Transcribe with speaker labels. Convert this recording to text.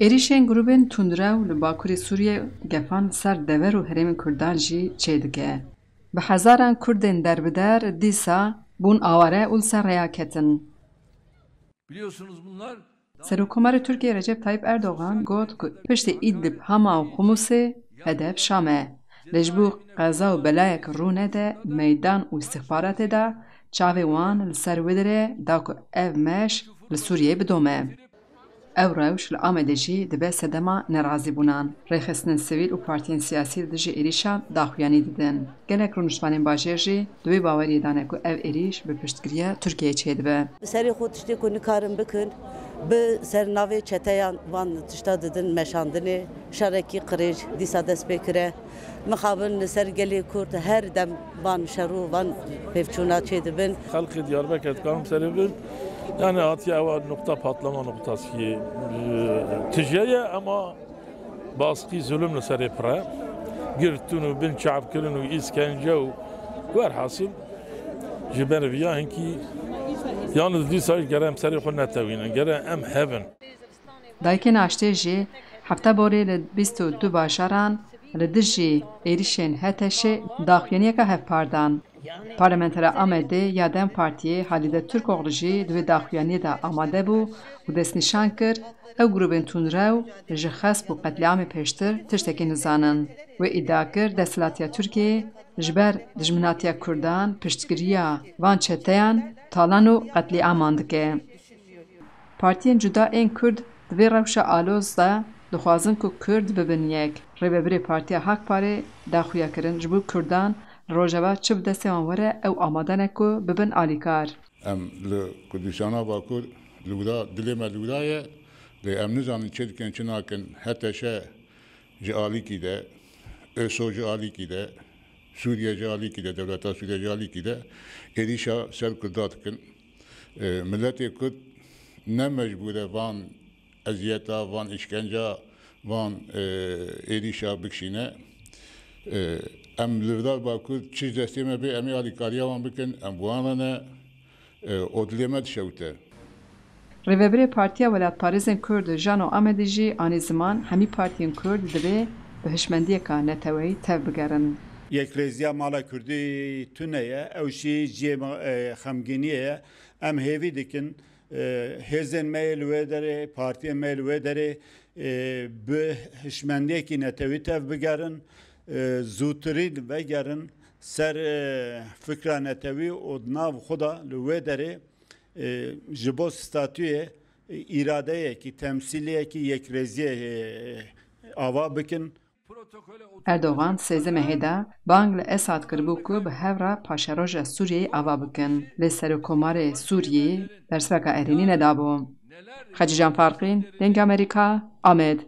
Speaker 1: êrişên grûpên tundrew li Bakurê Sûriyê gefan ser dever û Herêmên Kurdan jî çêdike. Bi hezaran Kurdên derbeder dîsa bûn aware û li ser rêya ketin.
Speaker 2: Biliyorsunuz bunlar
Speaker 1: Serokkomarê Tirkiye Recep Tayyip Erdogan got ku piştî Îdlib, Hama û Humusê hedef Şam e. Lê ji bo qeza û belayek rûne de meydan û istixbaratê de çavê wan li ser wê derê da ku ev meş li Sûriyeyê bidome. Ew rewş li Amedê jî dibe sedema nerazîbûnan. Rêxistinên sivîl û partiyên siyasî dijî êrişa daxuyanî didin. Gelek rûniştvanên bajêr jî di wê baweriyê dane ku ev êriş bi piştgiriya Tirkiyeyê çêdibe.
Speaker 3: Serê xwe tiştê ku nikarin bikin, bi sernavê çeteyan van tişta didin meşandinê, şerekî qirêj dîsa dest pê kire. Mixabin li ser gelê Kurd her dem van şer û van pevçûna çêdibin.
Speaker 2: Halkı Diyarbakır kam sebebi yani hatiye nokta patlama noktası ki ticariye ama baskı zulümle seripre girtunu bin çab kirinu iskence u verhasıl jiber viyahin ki yalnız dîsa gerem seri xwe netewînin gerem em hevin.
Speaker 1: Dayikên aştê jî hefta borê li 22 bajaran li dijî êrişên Heteşê daxuyaniyeka hevpardan. Parlamentera Amedê ya Dem Partiyê Halide Türkoğlu jî di vê daxuyaniyê de amade bû û destnîşan kir ew grûpên tundrew ji xesp û qetlîamê pêştir tiştekî nizanin. Wê îdia kir desthilatiya Tirkiyeyê ji ber dijminatiya Kurdan piştgiriya van çeteyan talan û qetlîaman dike. Partiyên cuda ên Kurd di vê rewşa aloz de dixwazin ku Kurd bibin yek. Rêvebirê Partiya Hakparê daxuyakirin ji bo Kurdan rojava çi bi destê wan were ew amade ne ku bibin alîkar.
Speaker 4: Em li Kurdistana Bakur li wida dilê me li wida ye lê em nizanin çê dikin çi nakin Heteşe ji alîkî de, ÖSO ji alîkî de, Sûriye ji alîkî de, Devleta Sûriye ji alîkî de êrîşa ser Kurda dikin. Milletê Kurd ne mecbûr e van eziyeta, van işkenca, van êrîşa bikişîne. Em li Wida Bakur çi destê me bê em ê alîkariya wan bikin, em wan ne o dilê me dişewite.
Speaker 1: Rêvebirê Partiya Welatparêzên Kurd Jano Amedê jî anî ziman hemî partiyên Kurd divê bi hişmendiyeka neteweyî tev bigerin.
Speaker 5: Yekrêziya mala Kurdî tune ye, ew jî ciyê xemgîniyê ye. Em hêvî dikin hêzên me li wê derê, partiyên me li wê derê bi hişmendiyekî netewî tev bigerin, zûtirî vegerin ser fikra netewî û nav xwe da li wê derê ji bo statûyê îradeyekî, temsîliyekî yekrêziyê ava bikin.
Speaker 1: Erdogan sêzê mehê de bang li Esad kiribû ku bi hevra paşeroja Sûriyeyê ava bikin. Lê Serokkomarê Sûriyê bersiveka erênî nedabû. Xecî Can Farqîn, Deng Amerîka, Amed.